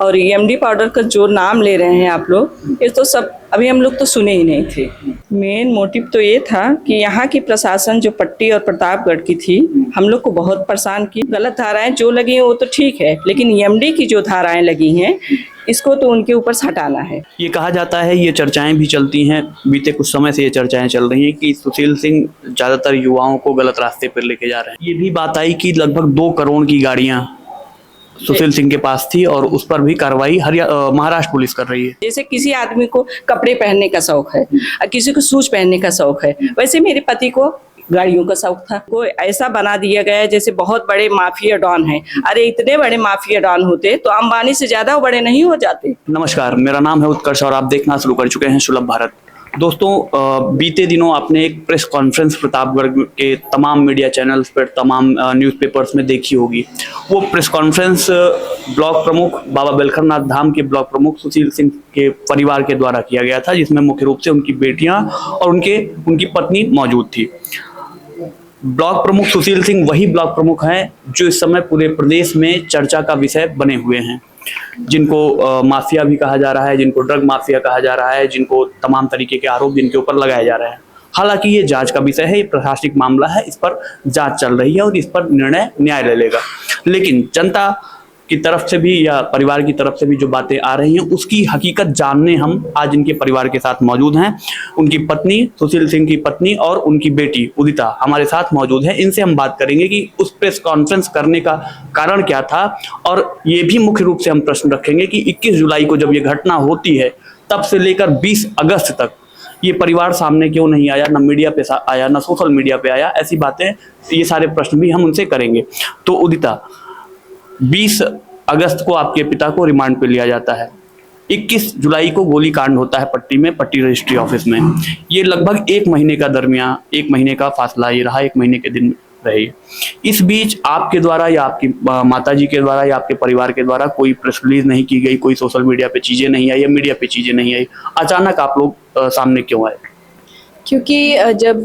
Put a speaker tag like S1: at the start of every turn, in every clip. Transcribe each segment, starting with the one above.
S1: और EMD powder का जो नाम ले रहे हैं आप लोग, ये तो सब अभी हम लोग तो सुने ही नहीं थे। मेन मोटिव तो ये था कि यहाँ की प्रशासन जो पट्टी और प्रतापगढ़ की थी, हम लोग को बहुत परेशान की। गलत धाराएं जो लगी हैं वो तो ठीक है, लेकिन ईएमडी की जो धाराएं लगी हैं इसको तो उनके ऊपर से हटाना है।
S2: ये कहा जाता है, ये चर्चाएं भी चलती हैं, बीते कुछ समय से ये चर्चाएं चल रही हैं कि सुशील सिंह ज़्यादातर युवाओं को गलत रास्ते पर लेके जा रहे हैं। ये भी बात आई कि लगभग 2 करोड़ की गाड़ियां सुशील सिंह के पास थी और उस पर भी कार्रवाई महाराष्ट्र पुलिस कर रही है।
S1: जैसे किसी आदमी को कपड़े पहनने का शौक है और किसी को शूज पहनने का शौक है, वैसे मेरे पति को गाड़ियों का शौक था। वो ऐसा बना दिया गया है जैसे बहुत बड़े माफिया डॉन हैं। अरे इतने बड़े माफिया डॉन होते तो अंबानी से ज्यादा वो बड़े नहीं हो जाते।
S2: नमस्कार, मेरा नाम है उत्कर्ष और आप देखना शुरू कर चुके हैं सुलभ भारत। दोस्तों, बीते दिनों आपने एक प्रेस कॉन्फ्रेंस प्रतापगढ़ के तमाम मीडिया चैनल्स पर, तमाम न्यूज़पेपर्स में देखी होगी। वो प्रेस कॉन्फ्रेंस ब्लॉक प्रमुख, बाबा बेलखरनाथ धाम के ब्लॉक प्रमुख सुशील सिंह के परिवार के द्वारा किया गया था, जिसमें मुख्य रूप से उनकी बेटियां और उनकी पत्नी मौजूद थी। ब्लॉक प्रमुख सुशील सिंह वही ब्लॉक प्रमुख हैं जो इस समय पूरे प्रदेश में चर्चा का विषय बने हुए हैं, जिनको माफिया भी कहा जा रहा है, जिनको ड्रग माफिया कहा जा रहा है, जिनको तमाम तरीके के आरोप जिनके ऊपर लगाए जा रहे हैं। हालांकि ये जांच का विषय है, ये प्रशासनिक मामला है, इस पर जांच चल रही है और इस पर निर्णय न्यायालय लेगा। लेकिन जनता की तरफ से भी या परिवार की तरफ से भी जो बातें आ रही हैं उसकी हकीकत जानने हम आज इनके परिवार के साथ मौजूद हैं। उनकी पत्नी, सुशील सिंह की पत्नी और उनकी बेटी उदिता हमारे साथ मौजूद है। इनसे हम बात करेंगे कि उस प्रेस कॉन्फ्रेंस करने का कारण क्या था, और ये भी मुख्य रूप से हम प्रश्न रखेंगे कि 21 जुलाई को जब ये घटना होती है तब से लेकर 20 अगस्त तक ये परिवार सामने क्यों नहीं आया, ना मीडिया पे आया, ना सोशल मीडिया पे आया। ऐसी बातें, ये सारे प्रश्न भी हम उनसे करेंगे। तो उदिता, 20 अगस्त को आपके पिता को रिमांड पे लिया जाता है। 21 जुलाई को गोलीकांड होता है पट्टी में, पट्टी रजिस्ट्री ऑफिस में। ये लगभग 1 महीने का दरमियान, 1 महीने का फासला ये रहा, 1 महीने के दिन रहे। इस बीच आपके द्वारा या आपकी माताजी के द्वारा या आपके परिवार के द्वारा कोई प्रेस रिलीज नहीं की गई, कोई सोशल मीडिया पे चीजें नहीं आई या मीडिया पे चीजें नहीं आई। अचानक आप लोग सामने क्यों आए?
S3: क्योंकि जब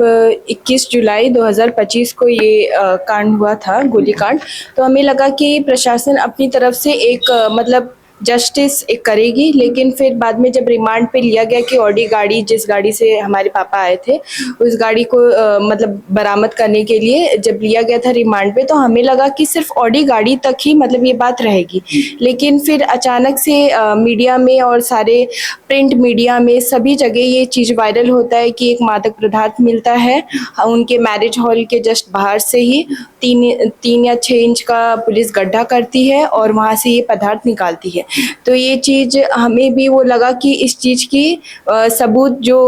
S3: 21 जुलाई 2025 को ये कांड हुआ था, गोलीकांड, तो हमें लगा कि प्रशासन अपनी तरफ से एक मतलब जस्टिस एक करेगी। लेकिन फिर बाद में जब रिमांड पे लिया गया कि ऑडी गाड़ी, जिस गाड़ी से हमारे पापा आए थे, उस गाड़ी को मतलब बरामद करने के लिए जब लिया गया था रिमांड पे, तो हमें लगा कि सिर्फ ऑडी गाड़ी तक ही मतलब ये बात रहेगी। लेकिन फिर अचानक से मीडिया में और सारे प्रिंट मीडिया में सभी जगह ये चीज़ वायरल होता है कि एक मादक पदार्थ मिलता है उनके मैरिज हॉल के जस्ट बाहर से ही 3 या 6 इंच का पुलिस गड्ढा करती है और वहाँ से ये पदार्थ निकालती है। तो ये चीज़ हमें भी वो लगा कि इस चीज़ की सबूत जो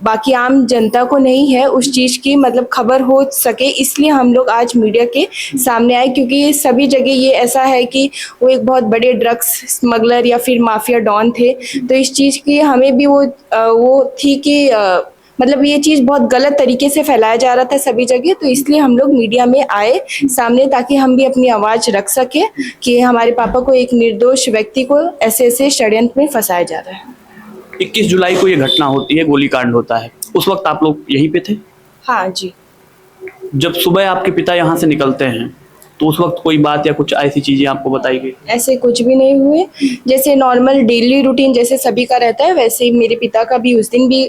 S3: बाकी आम जनता को नहीं है, उस चीज़ की मतलब खबर हो सके, इसलिए हम लोग आज मीडिया के सामने आए। क्योंकि सभी जगह ये ऐसा है कि वो एक बहुत बड़े ड्रग्स स्मगलर या फिर माफिया डॉन थे। तो इस चीज़ की हमें भी वो थी कि मतलब ये चीज़ बहुत गलत तरीके से फैलाया जा रहा था सभी जगह। तो इसलिए हम लोग मीडिया में आए सामने, ताकि हम भी अपनी आवाज़ रख सके कि हमारे पापा को, एक निर्दोष व्यक्ति को ऐसे षड्यंत्र में फंसाया जा रहा है।
S2: 21 जुलाई को ये घटना होती है, गोलीकांड होता है, उस वक्त आप लोग यहीं पे थे?
S3: हाँ जी।
S2: जब सुबह आपके पिता यहाँ से निकलते हैं तो उस वक्त कोई बात या कुछ ऐसी चीजें आपको बताई गई?
S3: ऐसे कुछ भी नहीं हुए। जैसे नॉर्मल डेली रूटीन जैसे सभी का रहता है, वैसे ही मेरे पिता का भी उस दिन भी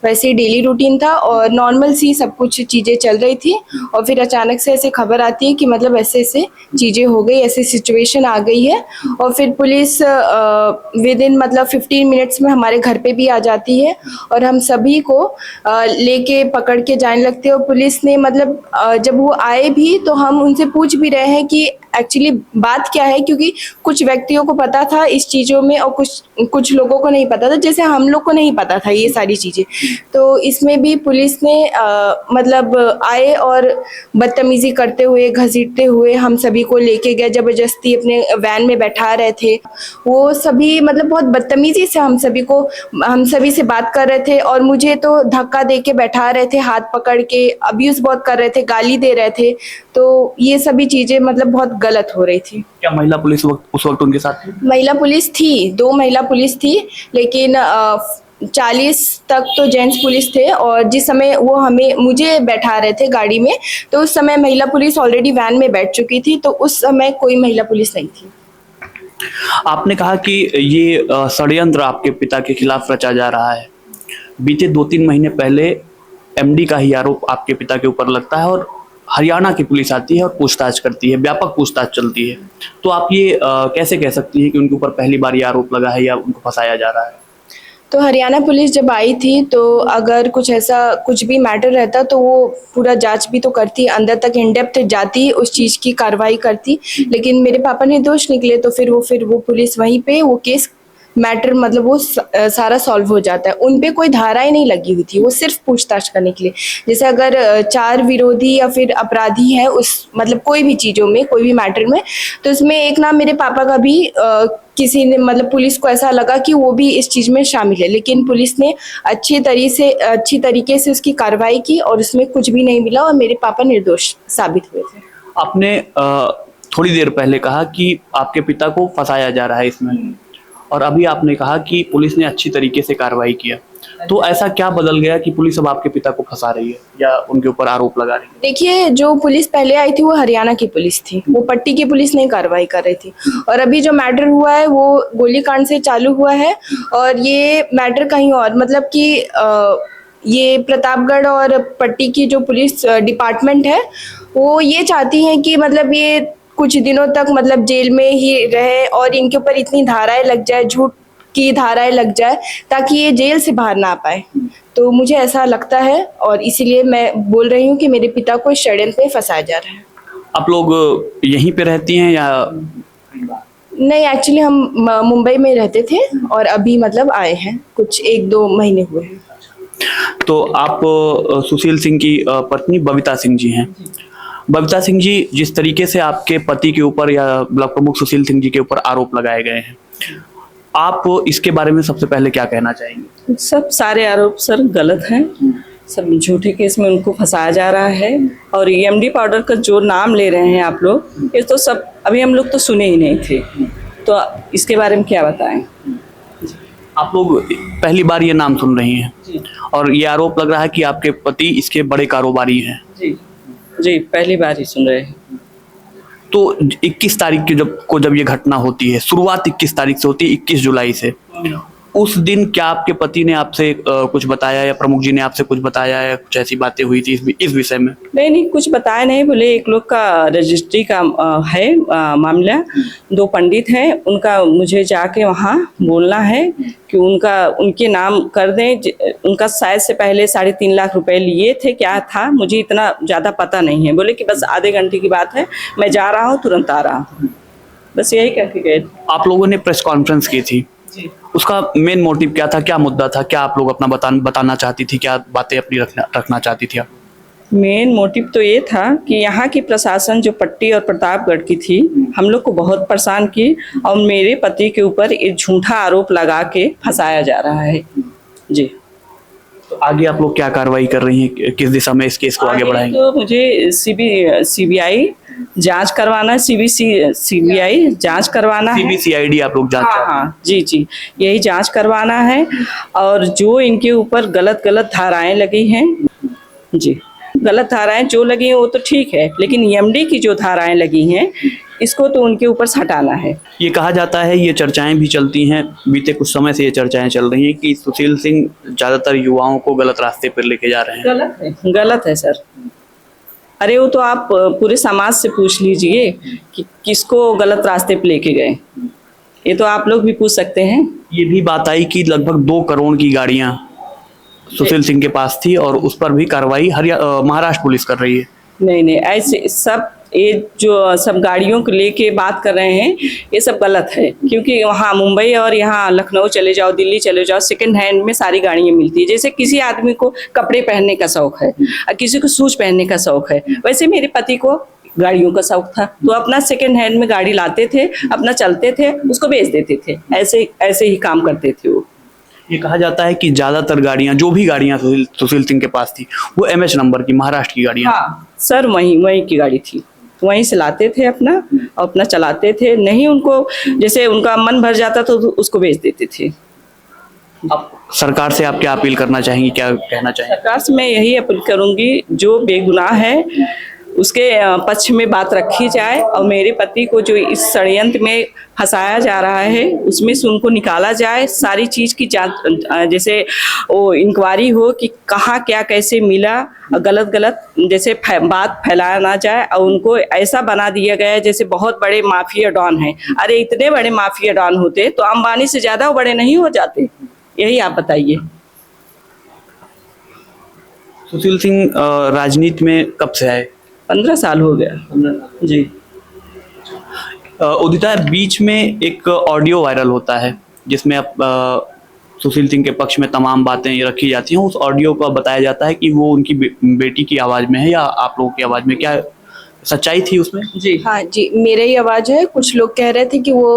S3: वैसे ही डेली रूटीन था और नॉर्मल सी सब कुछ चीज़ें चल रही थी। और फिर अचानक से ऐसे खबर आती है कि मतलब ऐसे ऐसे चीज़ें हो गई, ऐसी सिचुएशन आ गई है। और फिर पुलिस विद इन मतलब 15 मिनट्स में हमारे घर पे भी आ जाती है और हम सभी को लेके पकड़ के जाने लगते हैं। और पुलिस ने मतलब जब वो आए भी तो हम उनसे पूछ भी रहे हैं कि एक्चुअली बात क्या है, क्योंकि कुछ व्यक्तियों को पता था इस चीज़ों में और कुछ लोगों को नहीं पता था, जैसे हम लोग को नहीं पता था ये सारी चीज़ें। तो इसमें भी पुलिस ने मतलब आए और बदतमीज़ी करते हुए, घसीटते हुए हम सभी को लेके गए, ज़बरदस्ती अपने वैन में बैठा रहे थे। वो सभी मतलब बहुत बदतमीज़ी से हम सभी से बात कर रहे थे और मुझे तो धक्का दे के बैठा रहे थे, हाथ पकड़ के अब्यूज़ बहुत कर रहे थे, गाली दे रहे थे। तो ये सभी चीज़ें मतलब बहुत गलत हो रही थी।
S2: क्या महिला पुलिस उस वक्त उनके साथ थी?
S3: महिला पुलिस थी, 2 महिला पुलिस थी, लेकिन 40 तक तो जेंट्स पुलिस थे। और जिस समय वो मुझे बैठा रहे थे गाड़ी में, तो उस समय महिला पुलिस ऑलरेडी वैन में बैठ चुकी थी, तो उस समय कोई महिला पुलिस नहीं थी।
S2: आपने कहा कि ये षड्यंत्र आपके पिता के खिलाफ रचा जा रहा है। बीते 2-3 महीने पहले एमडी का ही आरोप आपके पिता के ऊपर लगता है और हरियाणा की पुलिस आती है और पूछताछ करती है, व्यापक पूछताछ चलती है। तो आप ये कैसे कह सकती हैं कि उनके ऊपर पहली बार ये आरोप लगा है या उनको फंसाया जा रहा है?
S3: तो हरियाणा पुलिस जब आई थी तो अगर कुछ ऐसा कुछ भी मैटर रहता तो वो पूरा जांच भी तो करती, अंदर तक इन डेप्थ जाती, उस चीज़ की कार्रवाई करती। लेकिन मेरे पापा निर्दोष निकले तो फिर वो पुलिस वहीं पे वो केस मैटर मतलब वो सारा सॉल्व हो जाता है। उन पे कोई धाराएं नहीं लगी हुई थी, वो सिर्फ पूछताछ करने के लिए। जैसे अगर 4 विरोधी या फिर अपराधी है उस मतलब कोई भी चीज़ों में, कोई भी मैटर में, तो इसमें एक नाम मेरे पापा का भी किसी ने मतलब पुलिस को ऐसा लगा कि वो भी इस चीज़ में शामिल है, लेकिन पुलिस ने अच्छी तरीके से उसकी कार्रवाई की और उसमें कुछ भी नहीं मिला और मेरे पापा निर्दोष साबित हुए थे।
S2: आपने थोड़ी देर पहले कहा कि आपके पिता को फंसाया जा रहा है इसमें, और अभी आपने कहा कि पुलिस ने अच्छी तरीके से कार्रवाई किया। तो ऐसा क्या बदल गया कि पुलिस अब आपके पिता को फंसा रही है या उनके ऊपर आरोप लगा रही है?
S3: देखिए, जो पुलिस पहले आई थी वो हरियाणा की पुलिस थी, वो पट्टी की पुलिस नहीं कार्रवाई कर रही थी। और अभी जो मैटर हुआ है वो गोलीकांड से चालू हुआ है और ये मैटर कहीं और मतलब कि ये प्रतापगढ़ और पट्टी की जो पुलिस डिपार्टमेंट है वो ये चाहती है कि मतलब ये कुछ दिनों तक मतलब जेल में ही रहे और इनके ऊपर इतनी धाराएं लग जाए, झूठ की धाराएं लग जाए, ताकि ये जेल से बाहर ना आ पाए। तो मुझे ऐसा लगता है और इसीलिए मैं बोल रही हूँ कि मेरे पिता को इस षड्यंत्र में फंसाया जा रहा है।
S2: आप लोग यहीं पे रहती हैं या?
S3: नहीं, एक्चुअली हम मुंबई में रहते थे और अभी मतलब आए हैं, कुछ 1-2 महीने हुए हैं।
S2: तो आप सुशील सिंह की पत्नी बबीता सिंह जी हैं। बबीता सिंह जी, जिस तरीके से आपके पति के ऊपर या ब्लॉक प्रमुख सुशील सिंह जी के ऊपर आरोप लगाए गए हैं, आप इसके बारे में सबसे पहले क्या कहना चाहेंगे?
S1: सब सारे आरोप सर गलत हैं, सब झूठे केस में उनको फंसाया जा रहा है। और ईएमडी पाउडर का जो नाम ले रहे हैं आप लोग, ये तो सब अभी हम लोग तो सुने ही नहीं थे, तो इसके बारे में क्या बताएं?
S2: आप लोग पहली बार ये नाम सुन रही हैं और ये आरोप लग रहा है कि आपके पति इसके बड़े कारोबारी हैं।
S1: जी, पहली बार ही सुन रहे हैं।
S2: तो 21 तारीख की जब ये घटना होती है, शुरुआत 21 तारीख से होती है, 21 जुलाई से, उस दिन क्या आपके पति ने आपसे कुछ बताया या प्रमुख जी ने आपसे कुछ बताया या कुछ ऐसी बातें हुई थी इस विषय में? नहीं,
S1: कुछ बताया नहीं। बोले एक लोग का रजिस्ट्री का है मामला, 2 पंडित हैं, उनका मुझे जाके वहाँ बोलना है कि उनके नाम कर दें। उनका शायद से पहले 3.5 लाख रुपए लिए थे, क्या था मुझे इतना ज़्यादा पता नहीं है। बोले कि बस आधे घंटे की बात है, मैं जा रहा हूँ, तुरंत आ रहा हूँ, बस यही कह के गए।
S2: आप लोगों ने प्रेस कॉन्फ्रेंस की थी, उसका मेन मोटिव क्या था, क्या मुद्दा था, क्या आप लोग अपना बताना चाहती थी, क्या बातें अपनी रखना चाहती थी आप?
S1: मेन मोटिव तो ये था कि यहाँ की प्रशासन जो पट्टी और प्रतापगढ़ की थी, हम लोग को बहुत परेशान की और मेरे पति के ऊपर एक झूठा आरोप लगा के फंसाया जा रहा है। जी,
S2: तो आगे आप लोग क्या कार्रवाई कर रही हैं, किस दिशा में इस केस को आगे बढ़ाएंगे?
S1: तो मुझे सीबीआई जांच करवाना है, सीबीआई जांच करवाना है,
S2: सीबीसीआईडी आप लोग जांच?
S1: हाँ, जी, यही जांच करवाना है। और जो इनके ऊपर गलत धाराएं लगी हैं, जी, गलत धाराएं जो लगी हैं वो तो ठीक है, लेकिन ईएमडी की जो धाराएं लगी हैं इसको तो उनके ऊपर से हटाना है। ये
S2: कहा जाता है, ये चर्चाएं भी चलती हैं, बीते कुछ समय से ये चर्चाएं चल रही हैं कि सुशील सिंह ज्यादातर युवाओं को गलत रास्ते पर लेके जा रहे हैं।
S1: गलत है सर। अरे वो तो आप पूरे समाज से पूछ लीजिए कि किसको गलत रास्ते पे लेके गए, ये तो आप लोग भी पूछ सकते हैं।
S2: ये भी बात आई कि लगभग 2 करोड़ की गाड़ियां सुशील सिंह के पास थी और उस पर भी कार्रवाई महाराष्ट्र पुलिस कर रही है।
S1: नहीं, ऐसे सब ये जो सब गाड़ियों को लेके बात कर रहे हैं ये सब गलत है, क्योंकि वहाँ मुंबई और यहाँ लखनऊ चले जाओ, दिल्ली चले जाओ, सेकंड हैंड में सारी गाड़ियाँ मिलती है। जैसे किसी आदमी को कपड़े पहनने का शौक है और किसी को शूज पहनने का शौक है, वैसे मेरे पति को गाड़ियों का शौक था, तो अपना सेकंड हैंड में गाड़ी लाते थे, अपना चलते थे, उसको बेच देते थे, ऐसे ही काम करते थे वो।
S2: ये कहा जाता है कि ज्यादातर गाड़ियां, जो भी गाड़ियां सुशील सिंह के पास थी, वो MH नंबर की महाराष्ट्र की गाड़ियां।
S1: हाँ सर, वहीं की गाड़ी थी, तो वहीं से लाते थे अपना चलाते थे। नहीं, उनको जैसे उनका मन भर जाता तो उसको बेच देते थे।
S2: अब सरकार से आप क्या अपील करना चाहेंगी, क्या कहना चाहेंगे?
S1: सरकार से मैं यही अपील करूंगी, जो बेगुनाह है उसके पक्ष में बात रखी जाए और मेरे पति को जो इस षड्यंत्र में फंसाया जा रहा है उसमें से उनको निकाला जाए। सारी चीज़ की जांच, जैसे वो इंक्वायरी हो कि कहाँ क्या कैसे मिला, गलत गलत जैसे बात फैलाया ना जाए और उनको ऐसा बना दिया गया है जैसे बहुत बड़े माफिया डॉन हैं। अरे इतने बड़े माफिया डॉन होते तो अंबानी से ज़्यादा बड़े नहीं हो जाते? यही आप बताइए।
S2: सुशील सिंह राजनीति में कब से आए?
S1: 15 साल हो गया जी।
S2: उदिता, बीच में एक ऑडियो वायरल होता है जिसमें सुशील सिंह के पक्ष में तमाम बातें रखी जाती हैं। उस ऑडियो को बताया जाता है कि वो उनकी बेटी की आवाज़ में है या आप लोगों की आवाज़ में, क्या सच्चाई थी उसमें?
S1: जी
S3: हाँ जी, मेरा ही आवाज है। कुछ लोग कह रहे थे कि वो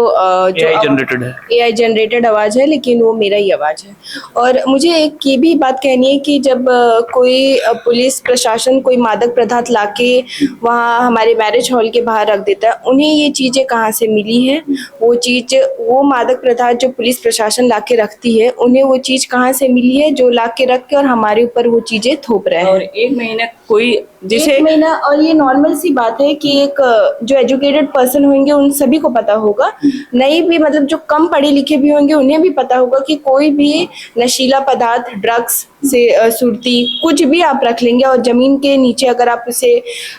S3: जो
S2: AI जनरेटेड है।
S3: AI जनरेटेड आवाज है, लेकिन वो मेरा ही आवाज है। और मुझे एक ये भी बात कहनी है कि जब कोई पुलिस प्रशासन कोई मादक पदार्थ लाके वहाँ हमारे मैरिज हॉल के बाहर रख देता है, उन्हें ये चीज़ें कहाँ से मिली है? वो मादक पदार्थ जो पुलिस प्रशासन लाके रखती है, उन्हें वो चीज़ कहाँ से मिली है जो लाके रख के और हमारे ऊपर वो चीज़ें थोप रहे हैं?
S1: और 1 महीना कोई जैसे
S3: 1 महीना, और ये नॉर्मल सी बात है कि एक जो एजुकेटेड पर्सन होंगे उन सभी को पता होगा, नहीं भी मतलब जो कम पढ़े लिखे भी होंगे उन्हें भी पता होगा कि कोई भी नशीला पदार्थ, ड्रग्स से सुरती कुछ भी आप रख लेंगे और जमीन के नीचे अगर आप उसे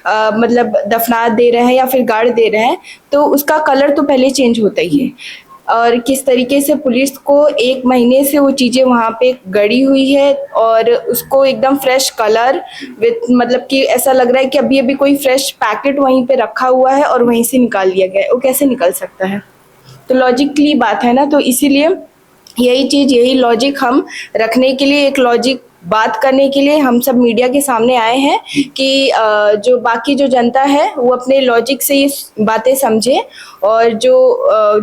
S3: मतलब दफना दे रहे हैं या फिर गाड़ दे रहे हैं तो उसका कलर तो पहले चेंज होता ही है। और किस तरीके से पुलिस को 1 महीने से वो चीज़ें वहाँ पे गड़ी हुई है और उसको एकदम फ्रेश कलर विथ मतलब कि ऐसा लग रहा है कि अभी अभी कोई फ्रेश पैकेट वहीं पे रखा हुआ है और वहीं से निकाल लिया गया है। वो कैसे निकल सकता है? तो लॉजिकली बात है ना, तो इसीलिए यही चीज़, यही लॉजिक हम रखने के लिए, एक लॉजिक बात करने के लिए हम सब मीडिया के सामने आए हैं कि जो बाकी जो जनता है वो अपने लॉजिक से ये बातें समझे और जो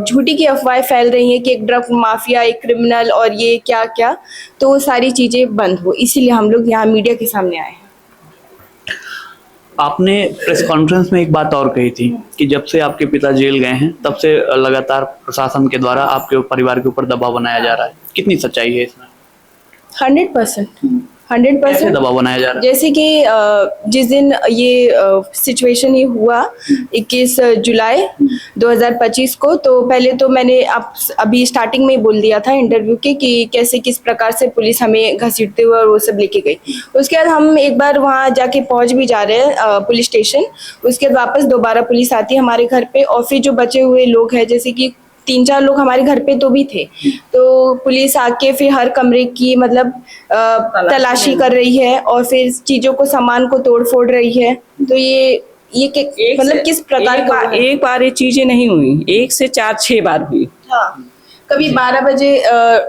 S3: झूठी की अफवाहें फैल रही हैं कि एक ड्रग माफिया, एक क्रिमिनल और ये क्या क्या, तो वो सारी चीज़ें बंद हो। इसीलिए हम लोग यहाँ मीडिया के सामने आए हैं।
S2: आपने प्रेस कॉन्फ्रेंस में एक बात और कही थी कि जब से आपके पिता जेल गए हैं तब से लगातार प्रशासन के द्वारा आपके परिवार के ऊपर दबाव बनाया जा रहा है। कितनी सच्चाई है इसमें?
S3: 100%।
S2: कैसे दबाव बनाया जा रहा है?
S3: जैसे कि जिस दिन ये सिचुएशन ये हुआ 21 जुलाई 2025 को, तो पहले तो मैंने अभी स्टार्टिंग में ही बोल दिया था इंटरव्यू के कि कैसे किस प्रकार से पुलिस हमें घसीटते हुए और वो सब लेके गई। उसके बाद हम एक बार वहाँ जाके पहुँच भी जा रहे हैं पुलिस स्टेशन। उसके बाद वापस दोबारा पुलिस आती है हमारे घर पे और फिर जो बचे हुए लोग हैं, जैसे कि 3-4 लोग हमारे घर पे तो भी थे, तो पुलिस आके फिर हर कमरे की मतलब तलाशी कर रही है और फिर चीजों को, सामान को तोड़ फोड़ रही है। तो ये मतलब किस प्रकार का?
S1: एक बार ये चीजें नहीं हुई, 1 से 4-6 बार हुई।
S3: हाँ, कभी 12 बजे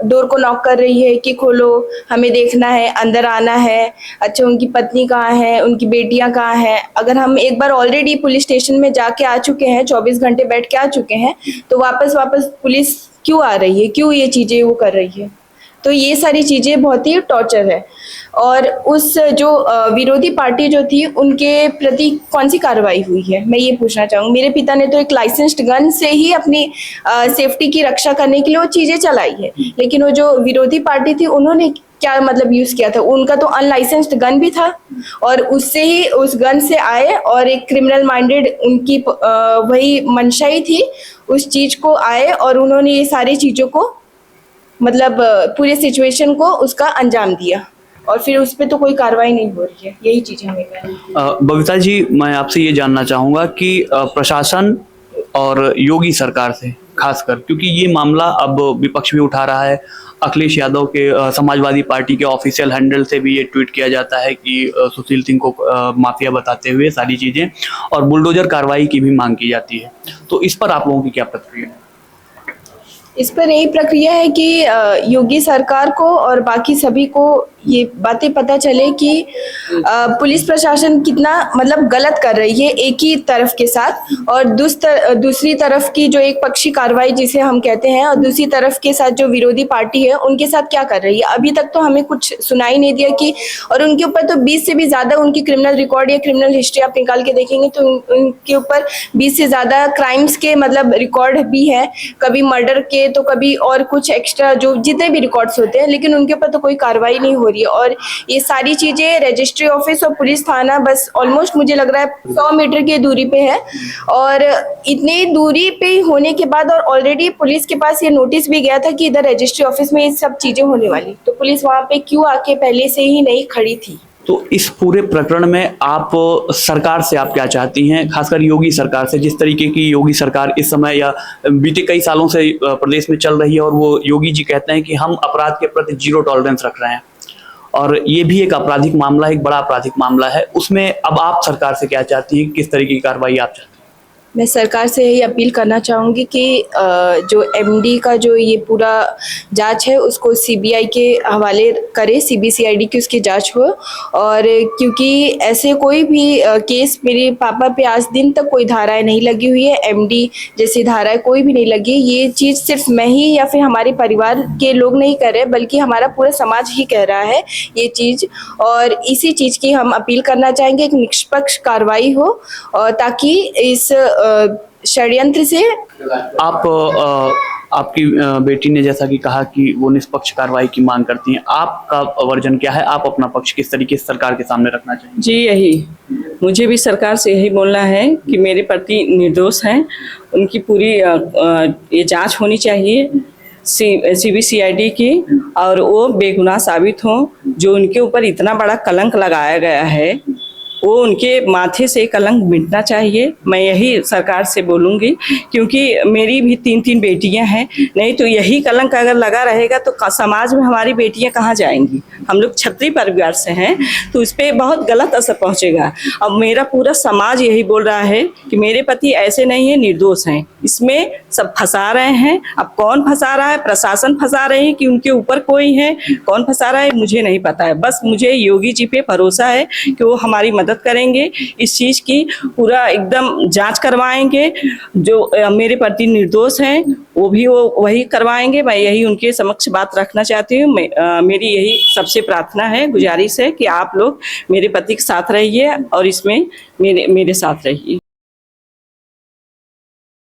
S3: डोर को नॉक कर रही है कि खोलो, हमें देखना है, अंदर आना है। अच्छा, उनकी पत्नी कहाँ है, उनकी बेटियां कहाँ हैं? अगर हम एक बार ऑलरेडी पुलिस स्टेशन में जाके आ चुके हैं, 24 घंटे बैठ के आ चुके हैं, तो वापस पुलिस क्यों आ रही है, क्यों ये चीज़ें वो कर रही है? तो ये सारी चीज़ें बहुत ही टॉर्चर है। और उस जो विरोधी पार्टी जो थी उनके प्रति कौन सी कार्रवाई हुई है, मैं ये पूछना चाहूँगी। मेरे पिता ने तो एक लाइसेंस्ड गन से ही अपनी सेफ्टी की रक्षा करने के लिए वो चीज़ें चलाई है, लेकिन वो जो विरोधी पार्टी थी उन्होंने क्या मतलब यूज़ किया था? उनका तो अनलाइसेंस्ड गन भी था और उससे ही, उस गन से आए और एक क्रिमिनल माइंडेड उनकी वही मंशा ही थी, उस चीज़ को आए और उन्होंने ये सारी चीज़ों को मतलब पूरे सिचुएशन को उसका अंजाम दिया और फिर उस पर तो कोई कार्रवाई नहीं हो रही है। यही चीज़ हमें करनी है।
S2: बबीता जी, मैं आपसे ये जानना चाहूँगा कि प्रशासन और योगी सरकार से खासकर, क्योंकि ये मामला अब विपक्ष भी उठा रहा है, अखिलेश यादव के समाजवादी पार्टी के ऑफिशियल हैंडल से भी ये ट्वीट किया जाता है कि सुशील सिंह को माफिया बताते हुए सारी चीज़ें, और बुलडोजर कार्रवाई की भी मांग की जाती है। तो इस पर आप लोगों की क्या प्रतिक्रिया है?
S3: इस पर यही प्रक्रिया है कि योगी सरकार को और बाकी सभी को ये बातें पता चले कि पुलिस प्रशासन कितना मतलब गलत कर रही है एक ही तरफ के साथ, और दूसरी तरफ की जो एक पक्षी कार्रवाई जिसे हम कहते हैं, और दूसरी तरफ के साथ जो विरोधी पार्टी है उनके साथ क्या कर रही है। अभी तक तो हमें कुछ सुनाई नहीं दिया कि, और उनके ऊपर तो 20 से भी ज़्यादा उनकी क्रिमिनल रिकॉर्ड या क्रिमिनल हिस्ट्री आप निकाल के देखेंगे तो उनके ऊपर 20 से ज़्यादा क्राइम्स के मतलब रिकॉर्ड भी है, कभी मर्डर के तो कभी और कुछ एक्स्ट्रा जो जितने भी रिकॉर्ड्स होते हैं, लेकिन उनके ऊपर तो कोई कार्रवाई नहीं हो रही रही है। और ये सारी चीज़ें रजिस्ट्री ऑफिस और पुलिस थाना बस ऑलमोस्ट मुझे लग रहा है 100 मीटर की दूरी पे है, और इतनी दूरी पे होने के बाद और ऑलरेडी पुलिस के पास ये नोटिस भी गया था कि इधर रजिस्ट्री ऑफिस में ये सब चीज़ें होने वाली, तो पुलिस वहाँ पे क्यों आके पहले से ही नहीं खड़ी थी।
S2: तो इस पूरे प्रकरण में आप सरकार से आप क्या चाहती हैं, खासकर योगी सरकार से, जिस तरीके की योगी सरकार इस समय या बीते कई सालों से प्रदेश में चल रही है, और वो योगी जी कहते हैं कि हम अपराध के प्रति 0 टॉलरेंस रख रहे हैं, और ये भी एक आपराधिक मामला है, एक बड़ा आपराधिक मामला है, उसमें अब आप सरकार से क्या चाहती हैं, किस तरीके की कार्रवाई आप चाहती हैं?
S3: मैं सरकार से यही अपील करना चाहूँगी कि जो एमडी का जो ये पूरा जांच है उसको सीबीआई के हवाले करे, सीबीसीआईडी की उसकी जांच हो। और क्योंकि ऐसे कोई भी केस मेरे पापा पे आज दिन तक कोई धाराएं नहीं लगी हुई है, एमडी जैसी धाराएं कोई भी नहीं लगी। ये चीज़ सिर्फ मैं ही या फिर हमारे परिवार के लोग नहीं कर रहे, बल्कि हमारा पूरा समाज ही कह रहा है ये चीज़। और इसी चीज़ की हम अपील करना चाहेंगे कि निष्पक्ष कार्रवाई हो, और ताकि इस षड्यंत्र से
S2: आपकी बेटी ने जैसा कि कहा कि वो निष्पक्ष कार्रवाई की मांग करती हैं, आपका वर्जन क्या है, आप अपना पक्ष किस तरीके से सरकार के सामने रखना चाहेंगे?
S1: जी यही, मुझे भी सरकार से यही बोलना है कि मेरे पति निर्दोष हैं, उनकी पूरी ये जांच होनी चाहिए सीबीसीआईडी की, और वो बेगुनाह साबित हों। जो उनके ऊपर इतना बड़ा कलंक लगाया गया है वो उनके माथे से कलंक मिटना चाहिए। मैं यही सरकार से बोलूँगी, क्योंकि मेरी भी 3 बेटियां हैं, नहीं तो यही कलंक अगर लगा रहेगा तो समाज में हमारी बेटियां कहाँ जाएंगी। हम लोग क्षत्रिय परिवार से हैं, तो इस पर बहुत गलत असर पहुँचेगा। अब मेरा पूरा समाज यही बोल रहा है कि मेरे पति ऐसे नहीं है, निर्दोष हैं, इसमें सब फंसा रहे हैं। अब कौन फंसा रहा है, प्रशासन फंसा रहे हैं कि उनके ऊपर कोई है, कौन फंसा रहा है मुझे नहीं पता है। बस मुझे योगी जी पे भरोसा है कि वो हमारी मदद करेंगे, इस चीज की पूरा एकदम जांच करवाएंगे। जो मेरे पति निर्दोष हैं वो भी वो वही करवाएंगे। मैं यही उनके समक्ष बात रखना चाहती हूँ। मेरी यही सबसे प्रार्थना है, गुजारिश है कि आप लोग मेरे पति के साथ रहिए और इसमें मेरे साथ रहिए।